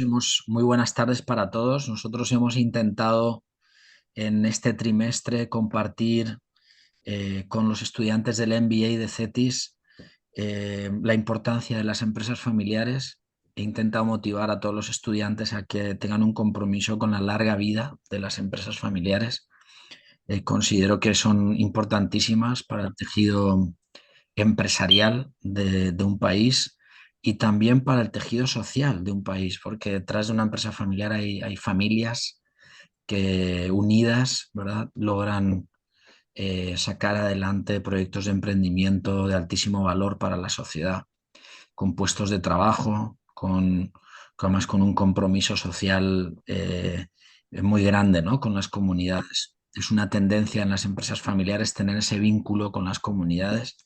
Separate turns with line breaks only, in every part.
Muy buenas tardes para todos. Nosotros hemos intentado en este trimestre compartir con los estudiantes del MBA de CETIS la importancia de las empresas familiares. He intentado motivar a todos los estudiantes a que tengan un compromiso con la larga vida de las empresas familiares. Considero que son importantísimas para el tejido empresarial de un país y también para el tejido social de un país, porque detrás de una empresa familiar hay familias que unidas, ¿verdad?, logran sacar adelante proyectos de emprendimiento de altísimo valor para la sociedad, con puestos de trabajo, además con un compromiso social muy grande, ¿no?, con las comunidades. Es una tendencia en las empresas familiares tener ese vínculo con las comunidades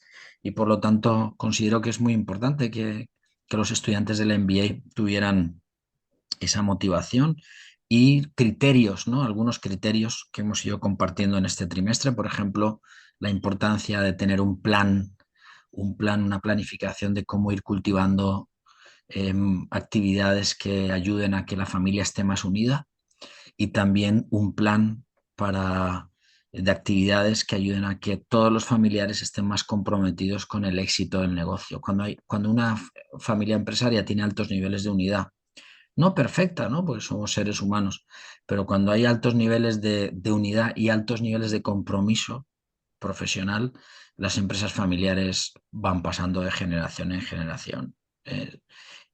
y por lo tanto considero que es muy importante que los estudiantes del MBA tuvieran esa motivación y criterios, ¿no? Algunos criterios que hemos ido compartiendo en este trimestre, por ejemplo, la importancia de tener una planificación de cómo ir cultivando actividades que ayuden a que la familia esté más unida y también un plan de actividades que ayuden a que todos los familiares estén más comprometidos con el éxito del negocio. Cuando una familia empresaria tiene altos niveles de unidad, no perfecta, ¿no?, porque somos seres humanos, pero cuando hay altos niveles de unidad y altos niveles de compromiso profesional, las empresas familiares van pasando de generación en generación.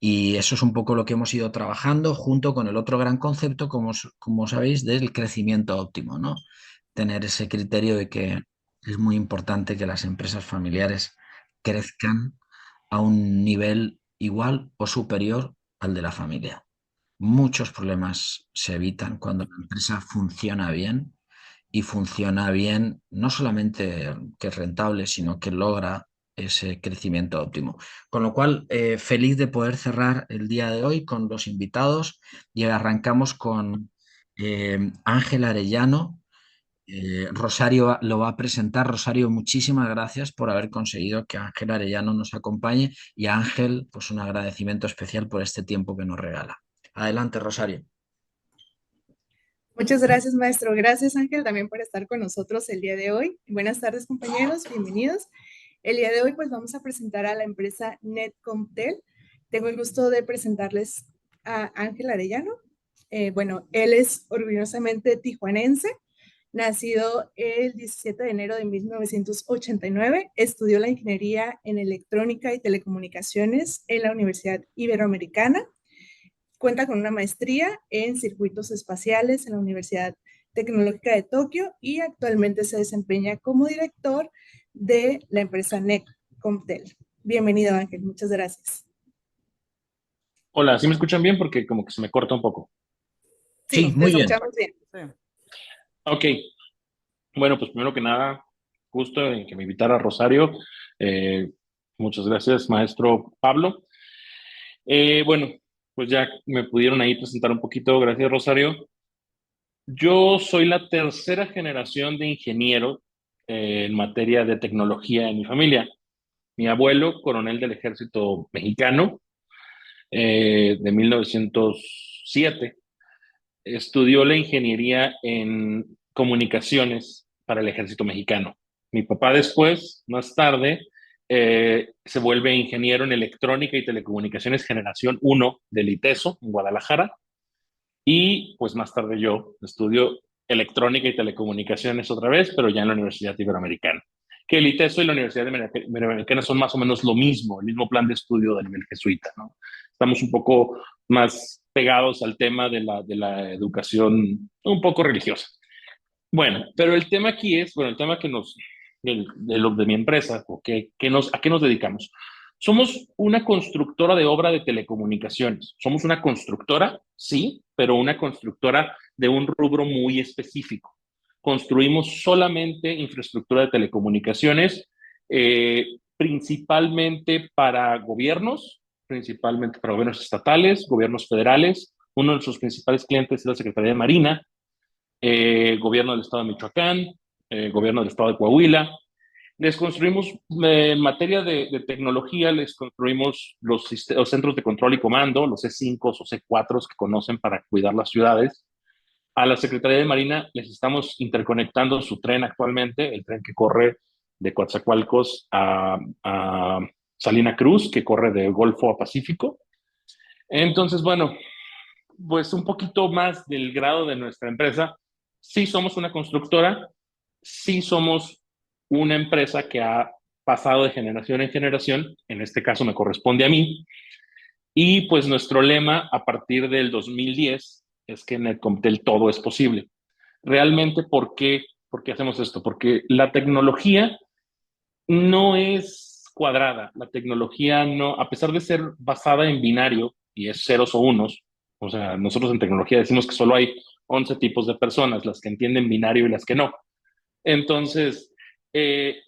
Y eso es un poco lo que hemos ido trabajando junto con el otro gran concepto, como sabéis, del crecimiento óptimo, ¿no? Tener ese criterio de que es muy importante que las empresas familiares crezcan a un nivel igual o superior al de la familia. Muchos problemas se evitan cuando la empresa funciona bien y funciona bien, no solamente que es rentable, sino que logra ese crecimiento óptimo. Con lo cual, feliz de poder cerrar el día de hoy con los invitados y arrancamos con Ángel Arellano. Rosario lo va a presentar. Rosario, muchísimas gracias por haber conseguido que Ángel Arellano nos acompañe y a Ángel, pues un agradecimiento especial por este tiempo que nos regala. Adelante, Rosario.
Muchas gracias, maestro. Gracias, Ángel, también por estar con nosotros el día de hoy. Buenas tardes, compañeros. Bienvenidos. El día de hoy, pues, vamos a presentar a la empresa Netcomtel. Tengo el gusto de presentarles a Ángel Arellano. Bueno, él es orgullosamente tijuanense. Nacido el 17 de enero de 1989, estudió la ingeniería en electrónica y telecomunicaciones en la Universidad Iberoamericana. Cuenta con una maestría en circuitos espaciales en la Universidad Tecnológica de Tokio y actualmente se desempeña como director de la empresa Netcomtel. Bienvenido, Ángel. Muchas gracias.
Hola, ¿sí me escuchan bien? Porque como que se me corta un poco.
Sí,
Sí, te
muy bien.
escuchamos bien.
Ok, bueno, pues primero que nada, gusto en que me invitara Rosario. Muchas gracias, maestro Pablo. Bueno, pues ya me pudieron ahí presentar un poquito, gracias Rosario. Yo soy la tercera generación de ingeniero en materia de tecnología en mi familia. Mi abuelo, coronel del ejército mexicano, de 1907, estudió la ingeniería en comunicaciones para el ejército mexicano. Mi papá después, más tarde, se vuelve ingeniero en electrónica y telecomunicaciones generación 1 del ITESO en Guadalajara. Y pues más tarde yo estudio electrónica y telecomunicaciones otra vez, pero ya en la Universidad Iberoamericana. Que el ITESO y la Universidad Iberoamericana son más o menos lo mismo, el mismo plan de estudio de nivel jesuita, ¿no? Estamos un poco más pegados al tema de la educación un poco religiosa. Bueno, pero el tema aquí es, bueno, el tema que nos, de mi empresa, o ¿a qué nos dedicamos? Somos una constructora de obra de telecomunicaciones. Somos una constructora, sí, pero una constructora de un rubro muy específico. Construimos solamente infraestructura de telecomunicaciones, principalmente para gobiernos estatales, gobiernos federales. Uno de nuestros principales clientes es la Secretaría de Marina, gobierno del estado de Michoacán, gobierno del estado de Coahuila, Les construimos, en materia de tecnología, les construimos los centros de control y comando, los C5 o C4 que conocen para cuidar las ciudades. A la Secretaría de Marina les estamos interconectando su tren actualmente, el tren que corre de Coatzacoalcos a Salina Cruz, que corre de Golfo a Pacífico. Entonces, bueno, pues un poquito más del grado de nuestra empresa. Sí somos una constructora, sí somos una empresa que ha pasado de generación en generación, en este caso me corresponde a mí, y pues nuestro lema a partir del 2010 es que en Netcomtel todo es posible. Realmente, ¿por qué hacemos esto? Porque la tecnología no es cuadrada, la tecnología no, a pesar de ser basada en binario y es ceros o unos, o sea, nosotros en tecnología decimos que solo hay 11 tipos de personas, las que entienden binario y las que no. Entonces,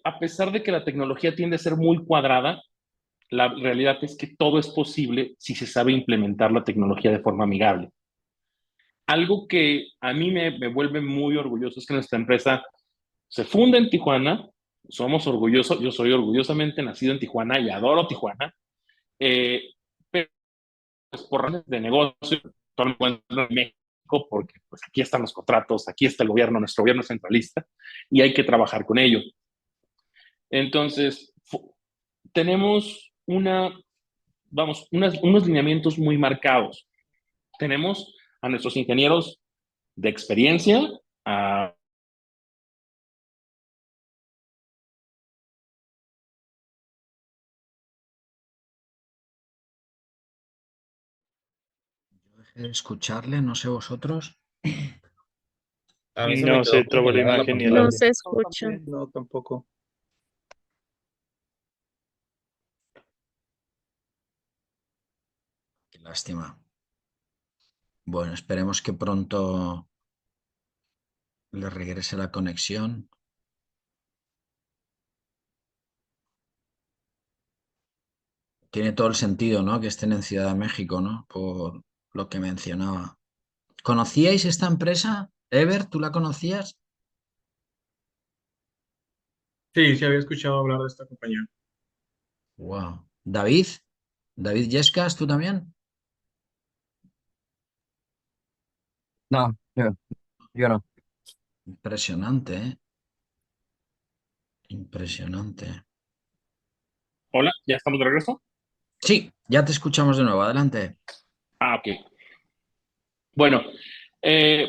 a pesar de que la tecnología tiende a ser muy cuadrada, la realidad es que todo es posible si se sabe implementar la tecnología de forma amigable. Algo que a mí me vuelve muy orgulloso es que nuestra empresa se funda en Tijuana, somos orgullosos, yo soy orgullosamente nacido en Tijuana y adoro Tijuana, pero pues, por razones de negocio, me encuentro en México porque pues, aquí están los contratos, aquí está el gobierno, nuestro gobierno es centralista y hay que trabajar con ello. Entonces, tenemos unos lineamientos muy marcados. Tenemos a nuestros ingenieros de experiencia, a
Yo dejé de escucharle, no sé vosotros.
A mí se me
No
quedó
se trabó la
congelada la
imagen y el
pantalla.
No
audio.
se escucha.
No, tampoco.
Qué lástima. Bueno, esperemos que pronto le regrese la conexión. Tiene todo el sentido, ¿no? Que estén en Ciudad de México, ¿no? Por lo que mencionaba. ¿Conocíais esta empresa? Ever, ¿tú la conocías?
Sí, sí había escuchado hablar de esta compañía.
Wow. David, David Yescas, ¿tú también?
No, yo no.
Impresionante, ¿eh? Impresionante.
Hola, ¿ya estamos de regreso?
Sí, ya te escuchamos de nuevo. Adelante.
Ok. Bueno,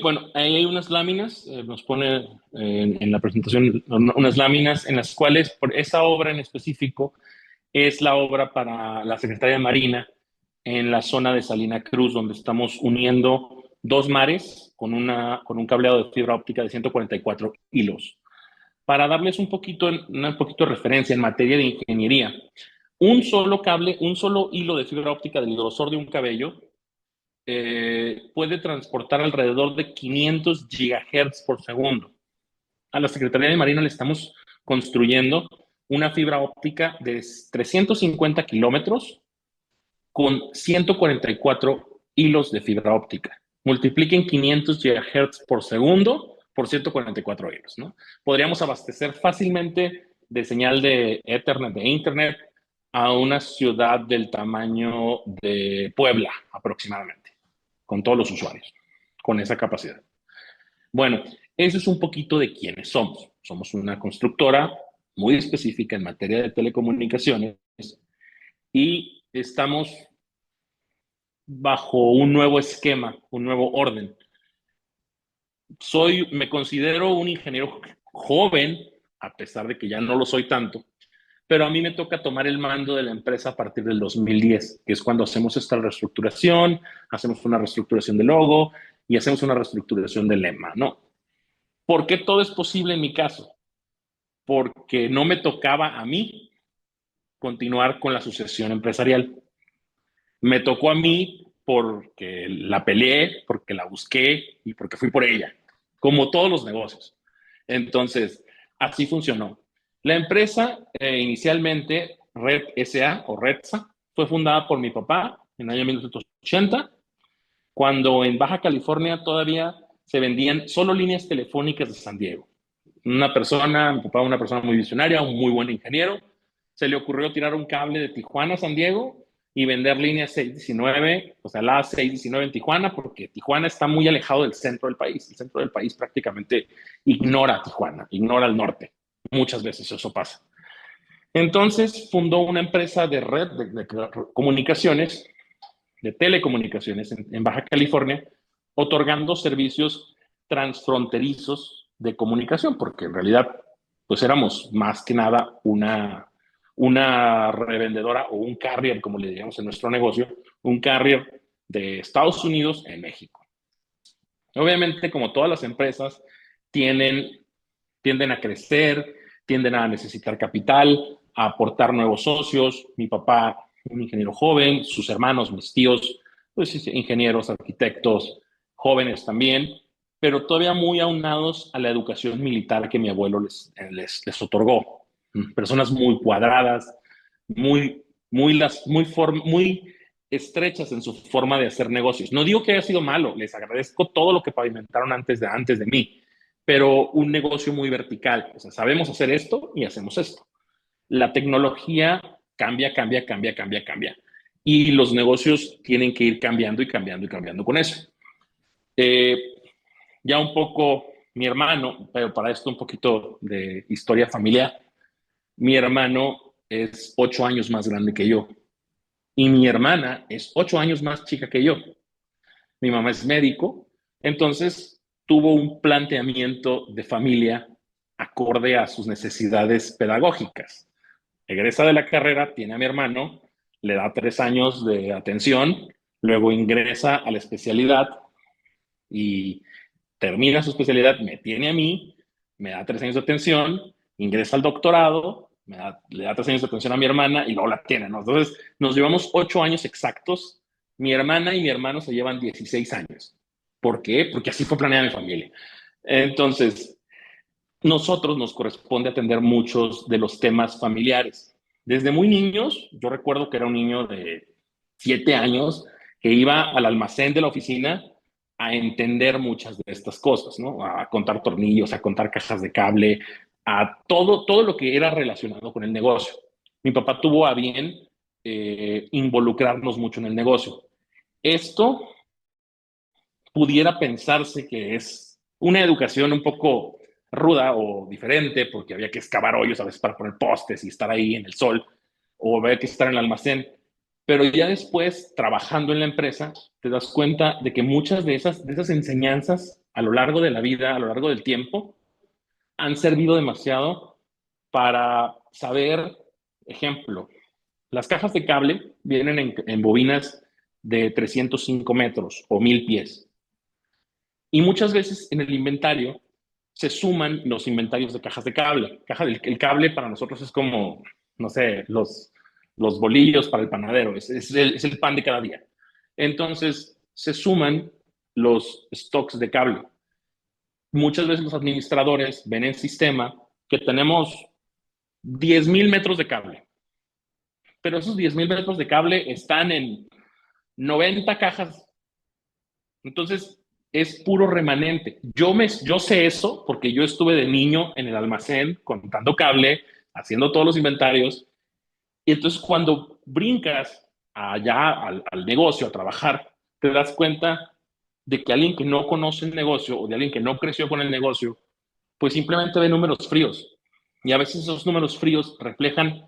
bueno, ahí hay unas láminas, nos pone en la presentación unas láminas en las cuales por esa obra en específico es la obra para la Secretaría de Marina en la zona de Salina Cruz, donde estamos uniendo dos mares con un cableado de fibra óptica de 144 hilos. Para darles un poquito de referencia en materia de ingeniería, un solo cable, un solo hilo de fibra óptica del grosor de un cabello puede transportar alrededor de 500 gigahertz por segundo. A la Secretaría de Marina le estamos construyendo una fibra óptica de 350 kilómetros con 144 hilos de fibra óptica. Multipliquen 500 gigahertz por segundo por 144 hilos, ¿no? Podríamos abastecer fácilmente de señal de Ethernet, de Internet, a una ciudad del tamaño de Puebla aproximadamente, con todos los usuarios, con esa capacidad. Bueno, eso es un poquito de quiénes somos. Somos una constructora muy específica en materia de telecomunicaciones y estamos bajo un nuevo esquema, un nuevo orden. Me considero un ingeniero joven, a pesar de que ya no lo soy tanto, pero a mí me toca tomar el mando de la empresa a partir del 2010, que es cuando hacemos esta reestructuración, hacemos una reestructuración del logo y hacemos una reestructuración del lema, ¿no? ¿Por qué todo es posible en mi caso? Porque no me tocaba a mí continuar con la sucesión empresarial. Me tocó a mí porque la peleé, porque la busqué y porque fui por ella, como todos los negocios. Entonces, así funcionó. La empresa, inicialmente, Red SA o Redsa, fue fundada por mi papá en el año 1980, cuando en Baja California todavía se vendían solo líneas telefónicas de San Diego. Una persona, mi papá, una persona muy visionaria, un muy buen ingeniero, se le ocurrió tirar un cable de Tijuana a San Diego y vender línea 619, o sea, la 619 en Tijuana, porque Tijuana está muy alejado del centro del país. El centro del país prácticamente ignora a Tijuana, ignora al norte. Muchas veces eso pasa. Entonces fundó una empresa de red de comunicaciones, de telecomunicaciones en Baja California, otorgando servicios transfronterizos de comunicación, porque en realidad pues éramos más que nada una revendedora o un carrier, como le digamos en nuestro negocio, un carrier de Estados Unidos en México. Obviamente, como todas las empresas, tienden a crecer, tienden a necesitar capital, a aportar nuevos socios. Mi papá, un ingeniero joven, sus hermanos, mis tíos, pues ingenieros, arquitectos, jóvenes también, pero todavía muy aunados a la educación militar que mi abuelo les otorgó. Personas muy cuadradas, muy estrechas en su forma de hacer negocios. No digo que haya sido malo, les agradezco todo lo que pavimentaron antes de mí, pero un negocio muy vertical. O sea, sabemos hacer esto y hacemos esto. La tecnología cambia, cambia, cambia, cambia, cambia. Y los negocios tienen que ir cambiando y cambiando y cambiando con eso. Eh, ya un poco mi hermano, pero para esto un poquito de historia familiar. Mi hermano es 8 años más grande que yo y mi hermana es 8 años más chica que yo. Mi mamá es médico, entonces tuvo un planteamiento de familia acorde a sus necesidades pedagógicas. Egresa de la carrera, tiene a mi hermano, le da 3 años de atención, luego ingresa a la especialidad y termina su especialidad, me tiene a mí, me da 3 años de atención, ingresa al doctorado, le da 3 años de atención a mi hermana y luego la tiene, ¿no? Entonces nos llevamos 8 años exactos. Mi hermana y mi hermano se llevan 16 años. ¿Por qué? Porque así fue planeada mi familia. Entonces, nosotros nos corresponde atender muchos de los temas familiares. Desde muy niños, yo recuerdo que era un niño de 7 años que iba al almacén de la oficina a entender muchas de estas cosas, ¿no? A contar tornillos, a contar cajas de cable, a todo lo que era relacionado con el negocio. Mi papá tuvo a bien involucrarnos mucho en el negocio. Esto pudiera pensarse que es una educación un poco ruda o diferente, porque había que excavar hoyos a veces para poner postes y estar ahí en el sol, o había que estar en el almacén. Pero ya después, trabajando en la empresa, te das cuenta de que muchas de esas enseñanzas a lo largo de la vida, a lo largo del tiempo, han servido demasiado para saber, ejemplo, las cajas de cable vienen en bobinas de 305 metros o 1000 pies. Y muchas veces en el inventario se suman los inventarios de cajas de cable. El cable para nosotros es como, no sé, los bolillos para el panadero, es el pan de cada día. Entonces se suman los stocks de cable. Muchas veces los administradores ven en sistema que tenemos 10,000 metros de cable, pero esos 10,000 metros de cable están en 90 cajas. Entonces, es puro remanente. Yo sé eso porque yo estuve de niño en el almacén contando cable, haciendo todos los inventarios. Y entonces cuando brincas allá al negocio, a trabajar, te das cuenta de que alguien que no conoce el negocio o de alguien que no creció con el negocio, pues simplemente ve números fríos. Y a veces esos números fríos reflejan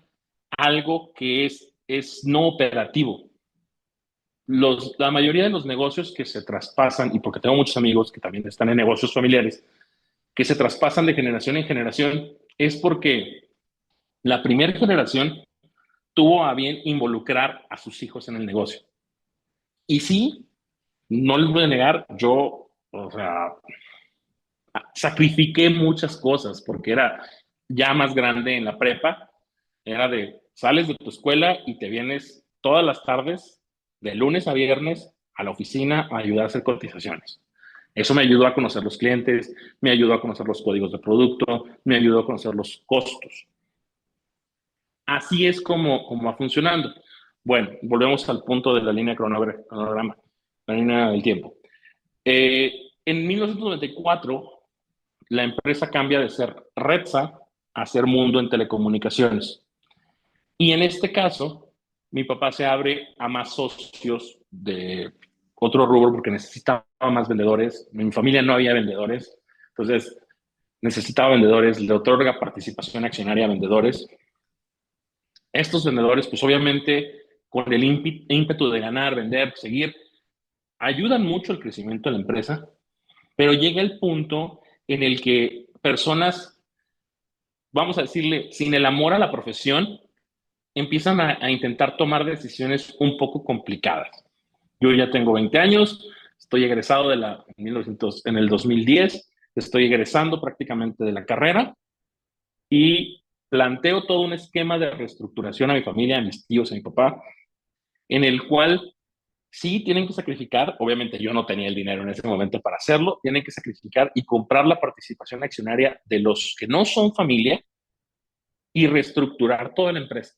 algo que es no operativo. La mayoría de los negocios que se traspasan, y porque tengo muchos amigos que también están en negocios familiares, que se traspasan de generación en generación, es porque la primera generación tuvo a bien involucrar a sus hijos en el negocio. Y sí, no les voy a negar, yo, o sea, sacrifiqué muchas cosas porque era ya más grande en la prepa, era de sales de tu escuela y te vienes todas las tardes, de lunes a viernes, a la oficina a ayudar a hacer cotizaciones. Eso me ayudó a conocer los clientes, me ayudó a conocer los códigos de producto, me ayudó a conocer los costos. Así es como va funcionando. Bueno, volvemos al punto de la línea cronograma, la línea del tiempo. En 1994 la empresa cambia de ser Redsa a ser Mundo en Telecomunicaciones. Y en este caso, mi papá se abre a más socios de otro rubro porque necesitaba más vendedores. En mi familia no había vendedores, entonces necesitaba vendedores, le otorga participación accionaria a vendedores. Estos vendedores, pues obviamente, con el ímpetu de ganar, vender, seguir, ayudan mucho al crecimiento de la empresa, pero llega el punto en el que personas, vamos a decirle, sin el amor a la profesión, empiezan a intentar tomar decisiones un poco complicadas. Yo ya tengo 20 años, estoy egresado en el 2010, estoy egresando prácticamente de la carrera y planteo todo un esquema de reestructuración a mi familia, a mis tíos, a mi papá, en el cual sí tienen que sacrificar, obviamente yo no tenía el dinero en ese momento para hacerlo, tienen que sacrificar y comprar la participación accionaria de los que no son familia y reestructurar toda la empresa.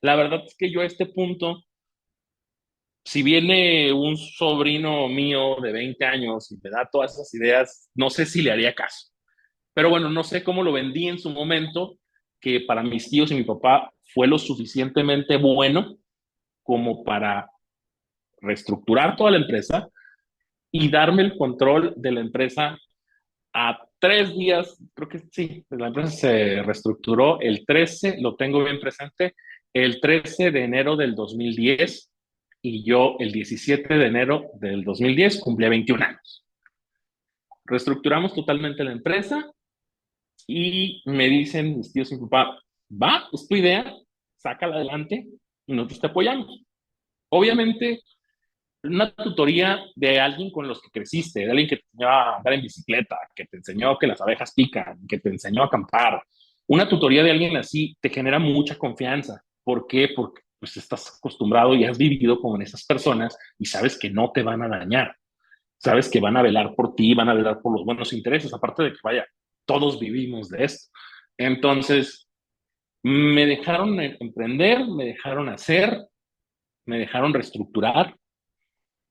La verdad es que yo a este punto, si viene un sobrino mío de 20 años y me da todas esas ideas, no sé si le haría caso. Pero bueno, no sé cómo lo vendí en su momento, que para mis tíos y mi papá fue lo suficientemente bueno como para reestructurar toda la empresa y darme el control de la empresa a 3 días. Creo que sí, la empresa se reestructuró el 13, lo tengo bien presente, el 13 de enero del 2010 y yo el 17 de enero del 2010 cumplía 21 años. Reestructuramos totalmente la empresa y me dicen mis tíos y mi papá, va, es tu idea, sácala adelante y nosotros te apoyamos. Obviamente, una tutoría de alguien con los que creciste, de alguien que te enseñó a andar en bicicleta, que te enseñó que las abejas pican, que te enseñó a acampar. Una tutoría de alguien así te genera mucha confianza. ¿Por qué? Porque pues estás acostumbrado y has vivido con esas personas y sabes que no te van a dañar. Sabes que van a velar por ti, van a velar por los buenos intereses, aparte de que, vaya, todos vivimos de esto. Entonces, me dejaron emprender, me dejaron hacer, me dejaron reestructurar.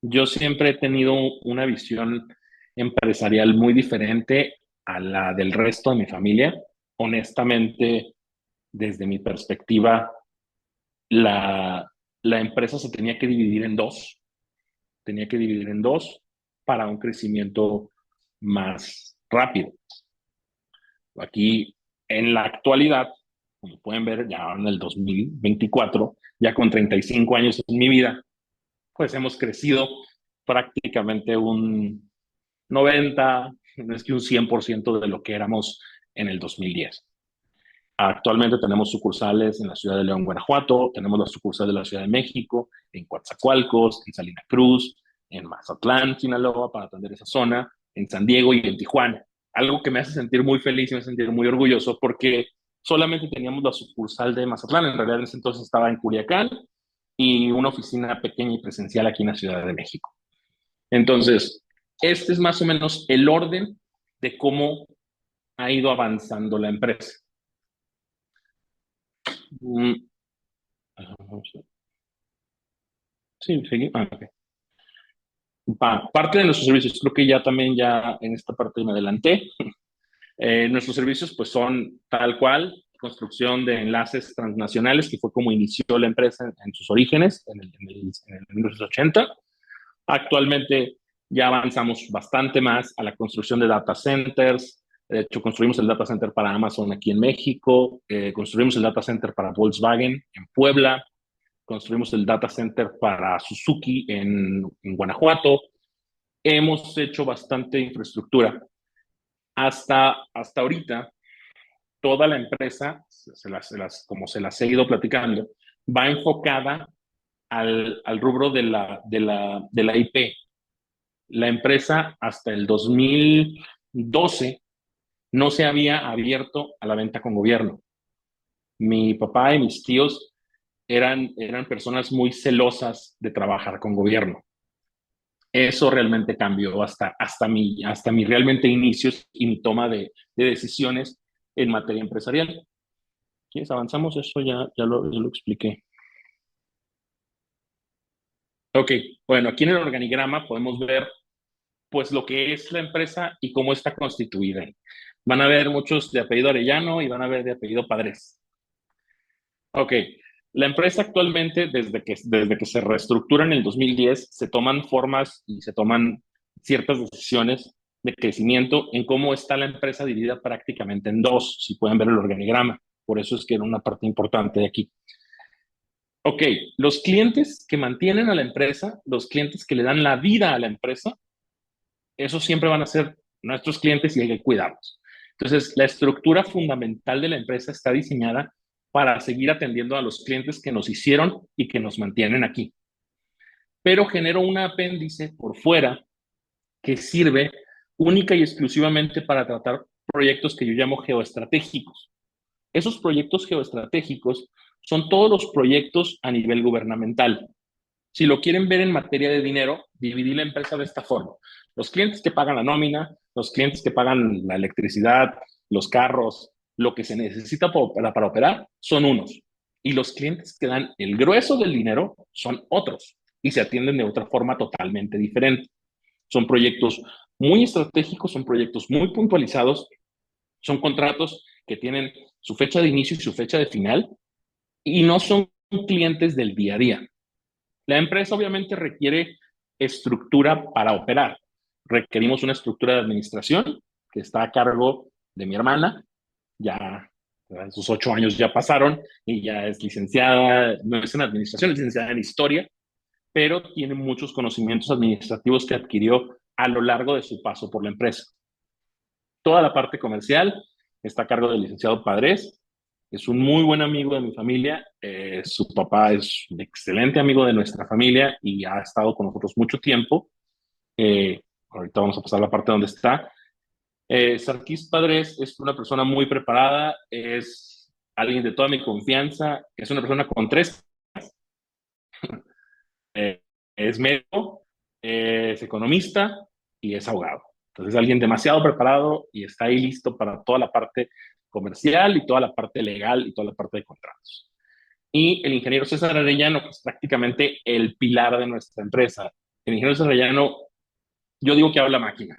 Yo siempre he tenido una visión empresarial muy diferente a la del resto de mi familia. Honestamente, desde mi perspectiva, la, la empresa se tenía que dividir en dos. Tenía que dividir en dos para un crecimiento más rápido. Aquí, en la actualidad, como pueden ver, ya en el 2024, ya con 35 años en mi vida, pues hemos crecido prácticamente un 90, no es que un 100% de lo que éramos en el 2010. Actualmente tenemos sucursales en la ciudad de León, Guanajuato, tenemos la sucursal de la Ciudad de México, en Coatzacoalcos, en Salina Cruz, en Mazatlán, Sinaloa, para atender esa zona, en San Diego y en Tijuana. Algo que me hace sentir muy feliz y me hace sentir muy orgulloso porque solamente teníamos la sucursal de Mazatlán, en realidad en ese entonces estaba en Culiacán, y una oficina pequeña y presencial aquí en la Ciudad de México. Entonces, este es más o menos el orden de cómo ha ido avanzando la empresa. Sí, seguimos. Okay. Parte de nuestros servicios, creo que ya también ya en esta parte me adelanté. Nuestros servicios pues son tal cual, construcción de enlaces transnacionales, que fue como inició la empresa en sus orígenes, en el 1980. Actualmente ya avanzamos bastante más a la construcción de data centers. De hecho, construimos el data center para Amazon aquí en México, construimos el data center para Volkswagen en Puebla, construimos el data center para Suzuki en Guanajuato. Hemos hecho bastante infraestructura. Hasta ahorita, toda la empresa, como se las he ido platicando, va enfocada al rubro de la IP. La empresa hasta el 2012 no se había abierto a la venta con gobierno. Mi papá y mis tíos eran personas muy celosas de trabajar con gobierno. Eso realmente cambió hasta mi realmente inicios y mi toma de decisiones en materia empresarial. ¿Quieres avanzamos? Eso ya lo expliqué. Ok, bueno, aquí en el organigrama podemos ver pues lo que es la empresa y cómo está constituida. Van a ver muchos de apellido Arellano y van a ver de apellido Padres. Ok, la empresa actualmente, desde que se reestructura en el 2010, se toman formas y se toman ciertas decisiones de crecimiento en cómo está la empresa dividida prácticamente en dos, si pueden ver el organigrama. Por eso es que era una parte importante de aquí. Ok, los clientes que mantienen a la empresa, los clientes que le dan la vida a la empresa, esos siempre van a ser nuestros clientes y hay que cuidarlos. Entonces, la estructura fundamental de la empresa está diseñada para seguir atendiendo a los clientes que nos hicieron y que nos mantienen aquí. Pero genero un apéndice por fuera que sirve única y exclusivamente para tratar proyectos que yo llamo geoestratégicos. Esos proyectos geoestratégicos son todos los proyectos a nivel gubernamental. Si lo quieren ver en materia de dinero, dividí la empresa de esta forma. Los clientes que pagan la nómina, los clientes que pagan la electricidad, los carros, lo que se necesita para operar, son unos. Y los clientes que dan el grueso del dinero son otros y se atienden de otra forma totalmente diferente. Son proyectos muy estratégicos, son proyectos muy puntualizados, son contratos que tienen su fecha de inicio y su fecha de final y no son clientes del día a día. La empresa obviamente requiere estructura para operar. Requerimos una estructura de administración que está a cargo de mi hermana. Ya sus 8 años ya pasaron y ya es licenciada, no es en administración, es licenciada en historia, pero tiene muchos conocimientos administrativos que adquirió a lo largo de su paso por la empresa. Toda la parte comercial está a cargo del licenciado Padres. Es un muy buen amigo de mi familia. Su papá es un excelente amigo de nuestra familia y ha estado con nosotros mucho tiempo. Ahorita vamos a pasar a la parte donde está. Sarkis Padres es una persona muy preparada, es alguien de toda mi confianza, es una persona con 3. Es médico, es economista y es abogado. Entonces, alguien demasiado preparado y está ahí listo para toda la parte comercial y toda la parte legal y toda la parte de contratos. Y el ingeniero César Arellano, que es prácticamente el pilar de nuestra empresa. El ingeniero César Arellano, yo digo que habla máquina.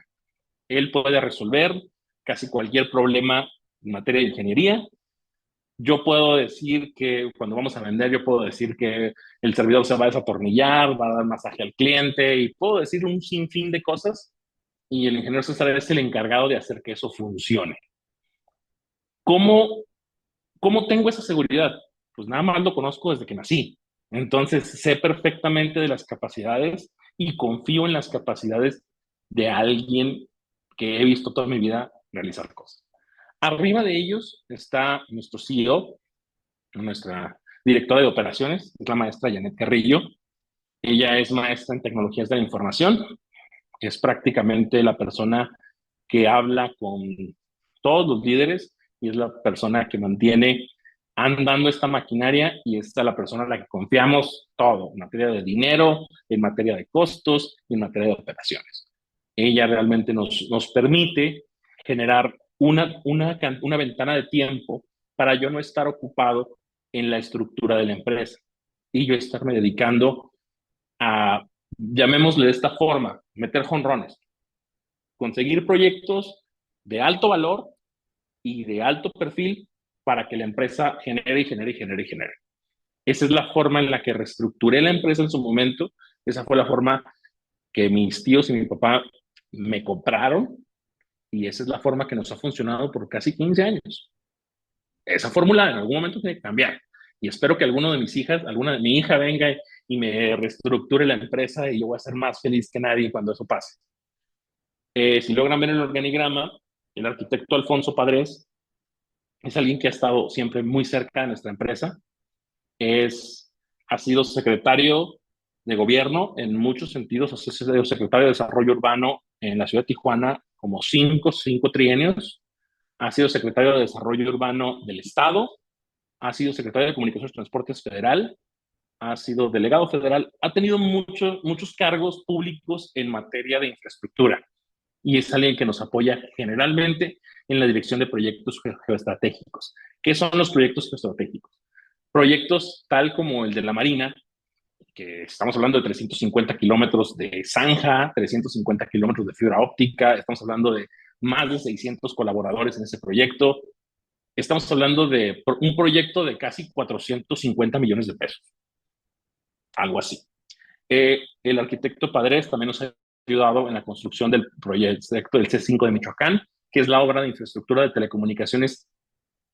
Él puede resolver casi cualquier problema en materia de ingeniería. Yo puedo decir que cuando vamos a vender, yo puedo decir que el servidor se va a desatornillar, va a dar masaje al cliente y puedo decir un sinfín de cosas y el ingeniero César es el encargado de hacer que eso funcione. ¿Cómo tengo esa seguridad? Pues nada más lo conozco desde que nací. Entonces sé perfectamente de las capacidades y confío en las capacidades de alguien que he visto toda mi vida realizar cosas. Arriba de ellos está nuestro CEO, nuestra directora de operaciones, es la maestra Janet Carrillo. Ella es maestra en tecnologías de la información, es prácticamente la persona que habla con todos los líderes y es la persona que mantiene andando esta maquinaria y es la persona a la que confiamos todo, en materia de dinero, en materia de costos y en materia de operaciones. Ella realmente nos permite generar una ventana de tiempo para yo no estar ocupado en la estructura de la empresa y yo estarme dedicando a, llamémosle de esta forma, meter jonrones, conseguir proyectos de alto valor y de alto perfil para que la empresa genere y genere y genere y genere. Esa es la forma en la que reestructuré la empresa en su momento. Esa fue la forma que mis tíos y mi papá me compraron y esa es la forma que nos ha funcionado por casi 15 años. Esa fórmula en algún momento tiene que cambiar y espero que alguna de mi hija venga y me reestructure la empresa y yo voy a ser más feliz que nadie cuando eso pase. Si logran ver el organigrama, el arquitecto Alfonso Padres es alguien que ha estado siempre muy cerca de nuestra empresa. Ha sido secretario de gobierno en muchos sentidos, ha sido secretario de Desarrollo Urbano en la ciudad de Tijuana como cinco trienios, ha sido secretario de Desarrollo Urbano del Estado, ha sido secretario de Comunicaciones y Transportes Federal, ha sido delegado federal, ha tenido muchos cargos públicos en materia de infraestructura y es alguien que nos apoya generalmente en la dirección de proyectos geoestratégicos. ¿Qué son los proyectos geoestratégicos? Proyectos tal como el de la Marina, que estamos hablando de 350 kilómetros de zanja, 350 kilómetros de fibra óptica, estamos hablando de más de 600 colaboradores en ese proyecto, estamos hablando de un proyecto de casi 450 millones de pesos, algo así. El arquitecto Padres también nos ha ayudado en la construcción del proyecto del C5 de Michoacán, que es la obra de infraestructura de telecomunicaciones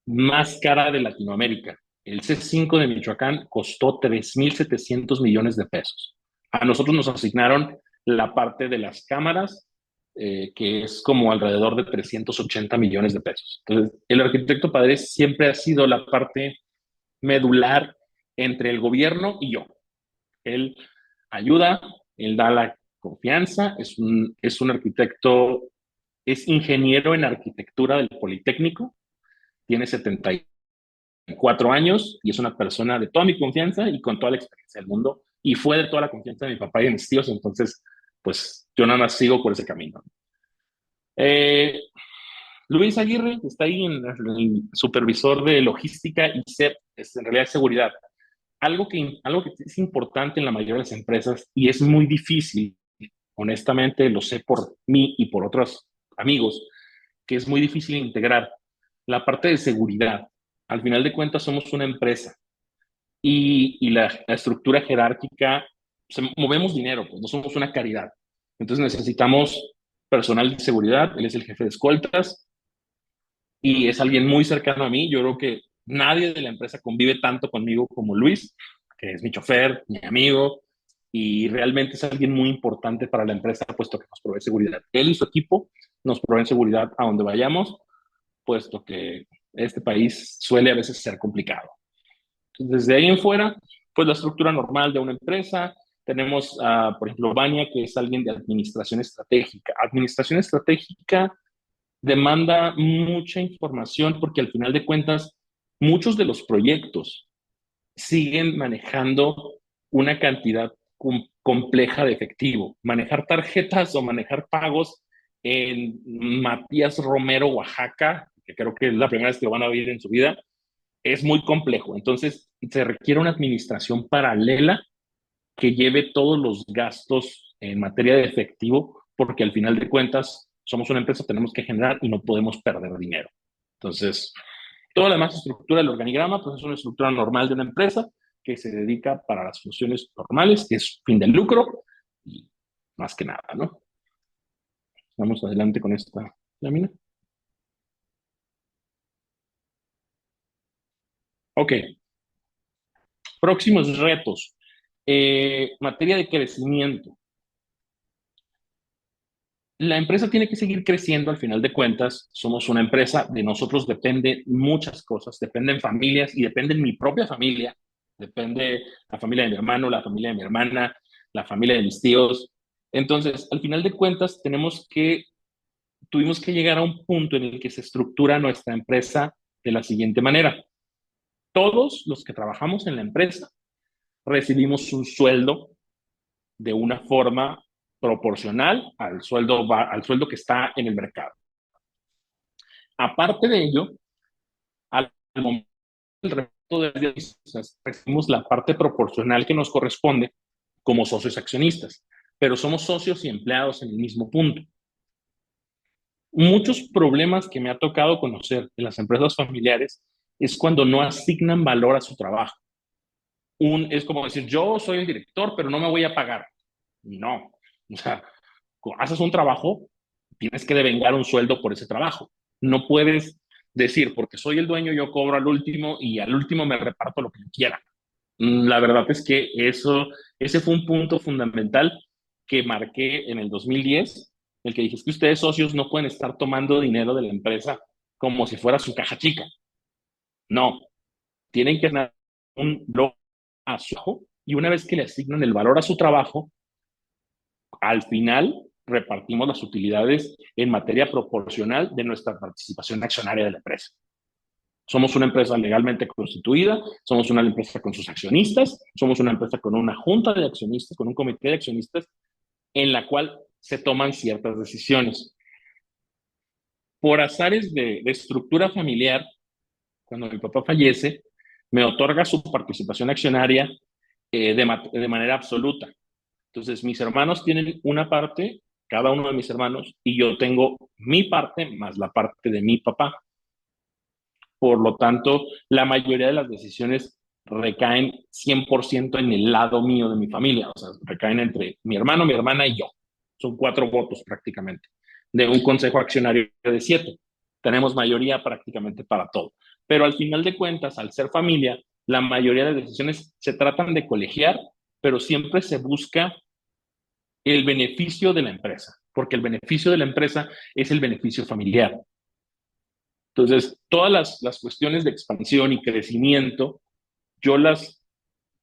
más cara de Latinoamérica. El C5 de Michoacán costó 3.700 millones de pesos. A nosotros nos asignaron la parte de las cámaras, que es como alrededor de 380 millones de pesos. Entonces, el arquitecto Padres siempre ha sido la parte medular entre el gobierno y yo. Él ayuda, él da la confianza, es un arquitecto, es ingeniero en arquitectura del Politécnico, tiene 74 años y es una persona de toda mi confianza y con toda la experiencia del mundo, y fue de toda la confianza de mi papá y de mis tíos. Entonces, pues yo nada más sigo por ese camino. Luis Aguirre está ahí en el supervisor de logística y CEP, es en realidad seguridad. Algo que es importante en la mayoría de las empresas y es muy difícil, honestamente lo sé por mí y por otros amigos, que es muy difícil integrar la parte de seguridad. Al final de cuentas somos una empresa y la estructura jerárquica, movemos dinero, pues no somos una caridad. Entonces necesitamos personal de seguridad, él es el jefe de escoltas y es alguien muy cercano a mí. Yo creo que nadie de la empresa convive tanto conmigo como Luis, que es mi chofer, mi amigo, y realmente es alguien muy importante para la empresa, puesto que nos provee seguridad. Él y su equipo nos proveen seguridad a donde vayamos, puesto que este país suele a veces ser complicado. Desde ahí en fuera, pues la estructura normal de una empresa. Tenemos, por ejemplo, Vania, que es alguien de administración estratégica. Administración estratégica demanda mucha información porque al final de cuentas, muchos de los proyectos siguen manejando una cantidad compleja de efectivo. Manejar tarjetas o manejar pagos en Matías Romero, Oaxaca, que creo que es la primera vez que lo van a vivir en su vida, es muy complejo. Entonces, se requiere una administración paralela que lleve todos los gastos en materia de efectivo, porque al final de cuentas somos una empresa, tenemos que generar y no podemos perder dinero. Entonces, toda la demás estructura del organigrama, pues es una estructura normal de una empresa que se dedica para las funciones normales, que es fin de lucro y más que nada, ¿no? Vamos adelante con esta lámina. Ok. Próximos retos. Materia de crecimiento. La empresa tiene que seguir creciendo. Al final de cuentas, somos una empresa, de nosotros depende muchas cosas, dependen familias y depende mi propia familia, depende la familia de mi hermano, la familia de mi hermana, la familia de mis tíos. Entonces, al final de cuentas, tuvimos que llegar a un punto en el que se estructura nuestra empresa de la siguiente manera. Todos los que trabajamos en la empresa recibimos un sueldo de una forma proporcional al sueldo que está en el mercado. Aparte de ello, al momento del reparto de divisas, recibimos la parte proporcional que nos corresponde como socios accionistas, pero somos socios y empleados en el mismo punto. Muchos problemas que me ha tocado conocer en las empresas familiares es cuando no asignan valor a su trabajo. Es como decir, yo soy el director, pero no me voy a pagar. No, o sea, haces un trabajo, tienes que devengar un sueldo por ese trabajo. No puedes decir, porque soy el dueño, yo cobro al último y al último me reparto lo que yo quiera. La verdad es que ese fue un punto fundamental que marqué en el 2010, el que dije, es que ustedes socios no pueden estar tomando dinero de la empresa como si fuera su caja chica. No, tienen que ganar un logro a su trabajo y una vez que le asignan el valor a su trabajo, al final repartimos las utilidades en materia proporcional de nuestra participación accionaria de la empresa. Somos una empresa legalmente constituida, somos una empresa con sus accionistas, somos una empresa con una junta de accionistas, con un comité de accionistas en la cual se toman ciertas decisiones. Por azares de estructura familiar, cuando mi papá fallece, me otorga su participación accionaria de manera absoluta. Entonces, mis hermanos tienen una parte, cada uno de mis hermanos, y yo tengo mi parte más la parte de mi papá. Por lo tanto, la mayoría de las decisiones recaen 100% en el lado mío de mi familia, o sea, recaen entre mi hermano, mi hermana y yo. Son 4 votos prácticamente, de un consejo accionario de 7. Tenemos mayoría prácticamente para todo. Pero al final de cuentas, al ser familia, la mayoría de decisiones se tratan de colegiar, pero siempre se busca el beneficio de la empresa, porque el beneficio de la empresa es el beneficio familiar. Entonces, todas las cuestiones de expansión y crecimiento, yo las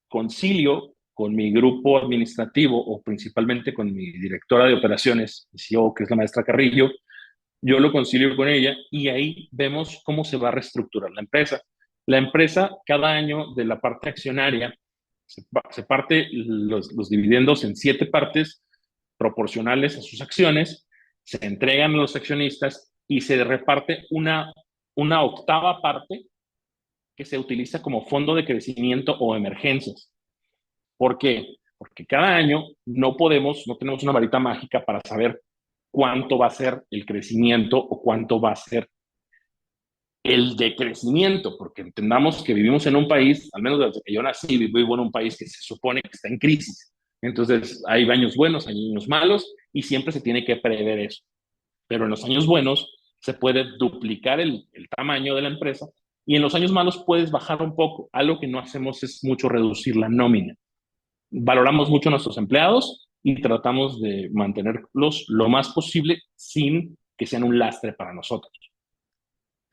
concilio con mi grupo administrativo o principalmente con mi directora de operaciones, CEO, que es la maestra Carrillo. Yo lo concilio con ella y ahí vemos cómo se va a reestructurar la empresa. La empresa, cada año de la parte accionaria, se parte los dividendos en 7 partes proporcionales a sus acciones, se entregan a los accionistas y se reparte una octava parte que se utiliza como fondo de crecimiento o emergencias. ¿Por qué? Porque cada año no tenemos una varita mágica para saber cuánto va a ser el crecimiento o cuánto va a ser el decrecimiento, porque entendamos que vivimos en un país, al menos desde que yo nací, vivo en un país que se supone que está en crisis. Entonces, hay años buenos, hay años malos, y siempre se tiene que prever eso. Pero en los años buenos se puede duplicar el tamaño de la empresa, y en los años malos puedes bajar un poco. Algo que no hacemos es mucho reducir la nómina. Valoramos mucho a nuestros empleados y tratamos de mantenerlos lo más posible sin que sean un lastre para nosotros.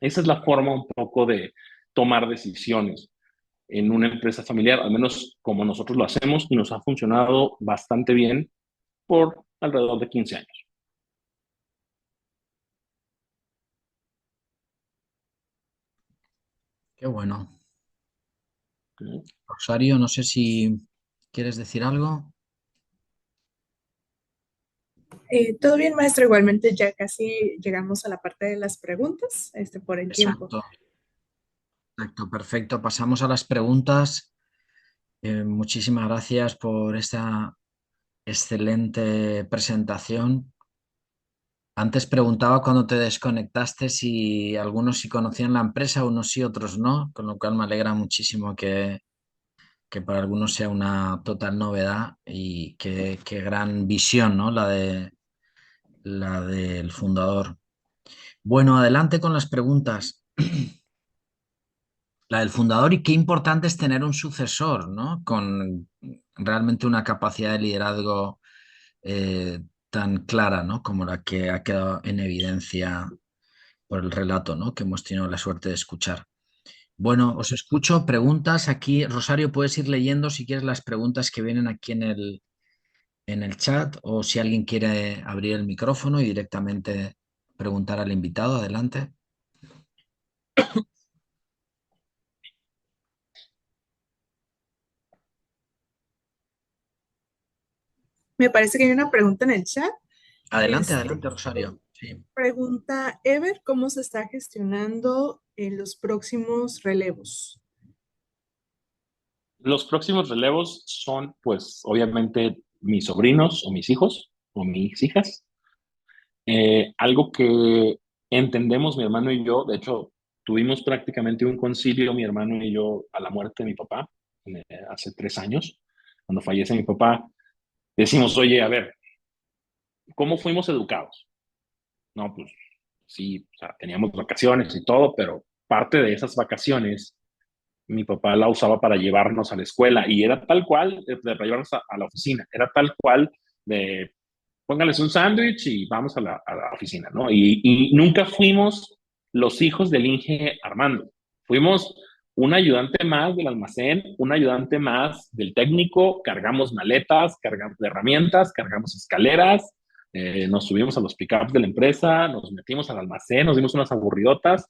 Esa es la forma un poco de tomar decisiones en una empresa familiar, al menos como nosotros lo hacemos, y nos ha funcionado bastante bien por alrededor de 15 años.
Qué bueno. Rosario, no sé si quieres decir algo.
Todo bien, maestro. Igualmente ya casi llegamos a la parte de las preguntas, por el tiempo.
Exacto. Exacto, perfecto. Pasamos a las preguntas. Muchísimas gracias por esta excelente presentación. Antes preguntaba cuando te desconectaste si algunos sí conocían la empresa, unos sí, otros no, con lo cual me alegra muchísimo que para algunos sea una total novedad y qué gran visión, ¿no? La del fundador. Bueno, adelante con las preguntas. La del fundador y qué importante es tener un sucesor, ¿no? Con realmente una capacidad de liderazgo tan clara, ¿no? Como la que ha quedado en evidencia por el relato, ¿no? Que hemos tenido la suerte de escuchar. Bueno, os escucho. Preguntas aquí. Rosario, puedes ir leyendo si quieres las preguntas que vienen aquí en el chat o si alguien quiere abrir el micrófono y directamente preguntar al invitado. Adelante.
Me parece que hay una pregunta en el chat.
Adelante, adelante, Rosario. Sí.
Pregunta Ever, ¿cómo se está gestionando en los próximos relevos?
Los próximos relevos son, pues, obviamente mis sobrinos o mis hijos o mis hijas. Algo que entendemos mi hermano y yo, de hecho, tuvimos prácticamente un concilio, mi hermano y yo, a la muerte de mi papá, hace 3 años, cuando fallece mi papá. Decimos, oye, a ver, ¿cómo fuimos educados? No, pues sí, o sea, teníamos vacaciones y todo, pero parte de esas vacaciones mi papá la usaba para llevarnos a la escuela y era tal cual, para llevarnos a la oficina, era tal cual de póngales un sándwich y vamos a la oficina, ¿no? Y nunca fuimos los hijos del Inge Armando, fuimos un ayudante más del almacén, un ayudante más del técnico, cargamos maletas, cargamos de herramientas, cargamos escaleras, nos subimos a los pickups de la empresa, nos metimos al almacén, nos dimos unas aburridotas.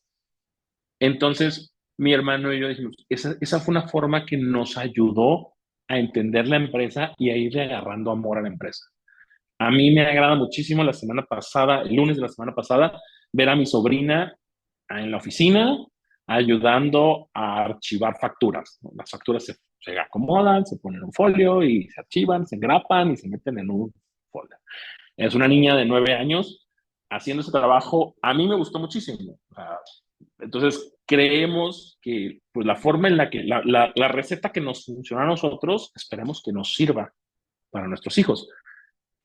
Entonces, mi hermano y yo dijimos, esa fue una forma que nos ayudó a entender la empresa y a irle agarrando amor a la empresa. A mí me agrada muchísimo la semana pasada, el lunes de la semana pasada, ver a mi sobrina en la oficina, ayudando a archivar facturas, ¿no? Las facturas se acomodan, se ponen en un folio y se archivan, se engrapan y se meten en un folder. Es una niña de 9 años haciendo ese trabajo. A mí me gustó muchísimo. Entonces, creemos que pues, la forma en la que, la receta que nos funciona a nosotros, esperemos que nos sirva para nuestros hijos.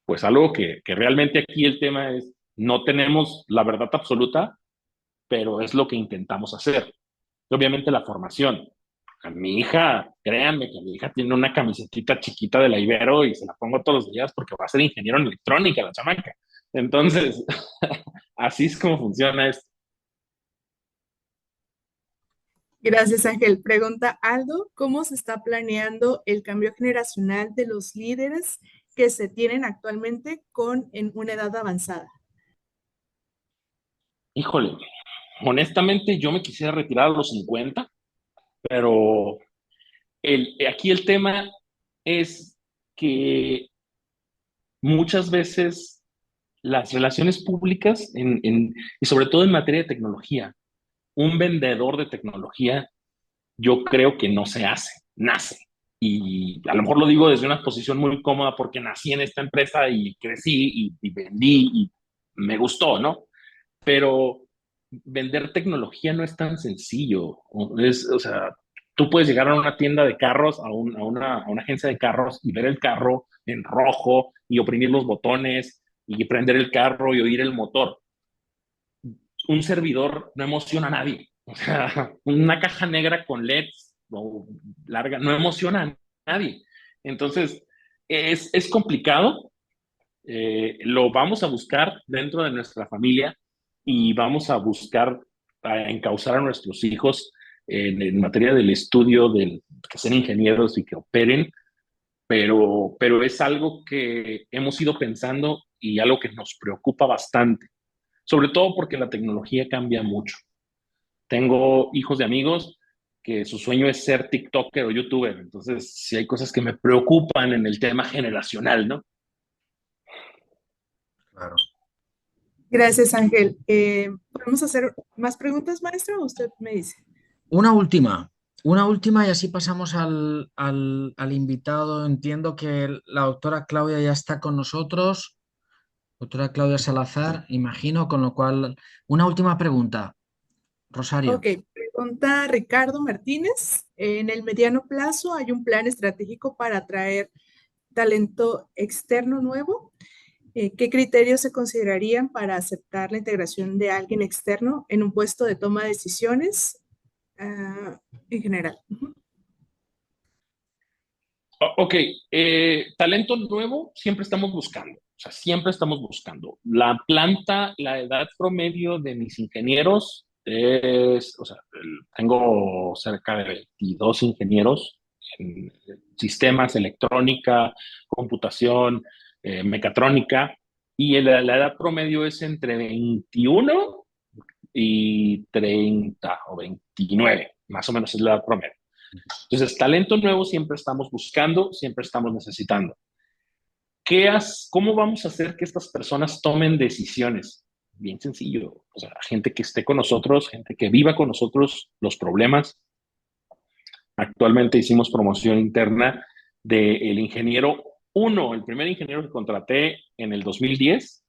Pues algo que realmente aquí el tema es, no tenemos la verdad absoluta, pero es lo que intentamos hacer. Obviamente la formación. A mi hija, créanme que mi hija tiene una camisetita chiquita de la Ibero y se la pongo todos los días porque va a ser ingeniero en electrónica la chamaca. Entonces, así es como funciona esto.
Gracias, Ángel. Pregunta Aldo, ¿cómo se está planeando el cambio generacional de los líderes que se tienen actualmente en una edad avanzada?
Híjole, honestamente yo me quisiera retirar a los 50, pero aquí el tema es que muchas veces las relaciones públicas, y sobre todo en materia de tecnología, un vendedor de tecnología, yo creo que no se hace, nace. Y a lo mejor lo digo desde una posición muy cómoda porque nací en esta empresa y crecí y vendí y me gustó, ¿no? Pero vender tecnología no es tan sencillo. O sea, tú puedes llegar a una tienda de carros, a una agencia de carros y ver el carro en rojo y oprimir los botones y prender el carro y oír el motor. Un servidor no emociona a nadie. O sea, una caja negra con LEDs o larga no emociona a nadie. Entonces, es complicado. Lo vamos a buscar dentro de nuestra familia y vamos a buscar encauzar a nuestros hijos en materia del estudio, que sean ingenieros y que operen, pero es algo que hemos ido pensando y algo que nos preocupa bastante, sobre todo porque la tecnología cambia mucho. Tengo hijos de amigos que su sueño es ser TikToker o YouTuber, entonces sí hay cosas que me preocupan en el tema generacional, ¿no?
Claro.
Gracias, Ángel. ¿Podemos hacer más preguntas, maestro? Usted me dice.
Una última y así pasamos al invitado. Entiendo que la doctora Claudia ya está con nosotros, doctora Claudia Salazar, imagino, con lo cual, una última pregunta, Rosario.
Ok, pregunta Ricardo Martínez. En el mediano plazo, ¿hay un plan estratégico para atraer talento externo nuevo? ¿Qué criterios se considerarían para aceptar la integración de alguien externo en un puesto de toma de decisiones en general?
Ok, talento nuevo siempre estamos buscando, o sea, siempre estamos buscando. La planta, la edad promedio de mis ingenieros es, o sea, tengo cerca de 22 ingenieros en sistemas, electrónica, computación, mecatrónica, y la edad promedio es entre 21 y 30 o 29, más o menos es la edad promedio. Entonces, talento nuevo siempre estamos buscando, siempre estamos necesitando. ¿Cómo vamos a hacer que estas personas tomen decisiones? Bien sencillo. O sea, gente que esté con nosotros, gente que viva con nosotros los problemas. Actualmente hicimos promoción interna del ingeniero 1, el primer ingeniero que contraté en el 2010.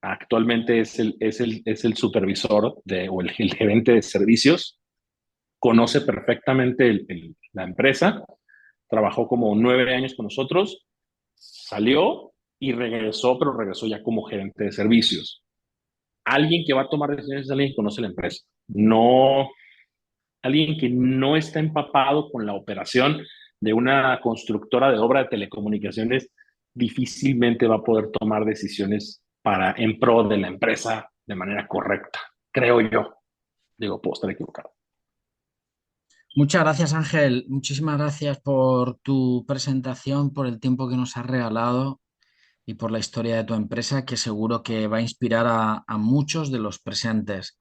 Actualmente es el supervisor o el gerente de servicios. Conoce perfectamente la empresa, trabajó como 9 años con nosotros, salió y regresó, pero regresó ya como gerente de servicios. Alguien que va a tomar decisiones es alguien que conoce la empresa, no alguien que no está empapado con la operación de una constructora de obra de telecomunicaciones, difícilmente va a poder tomar decisiones en pro de la empresa de manera correcta, creo yo. Digo, puedo estar equivocado.
Muchas gracias, Ángel. Muchísimas gracias por tu presentación, por el tiempo que nos has regalado y por la historia de tu empresa, que seguro que va a inspirar a muchos de los presentes.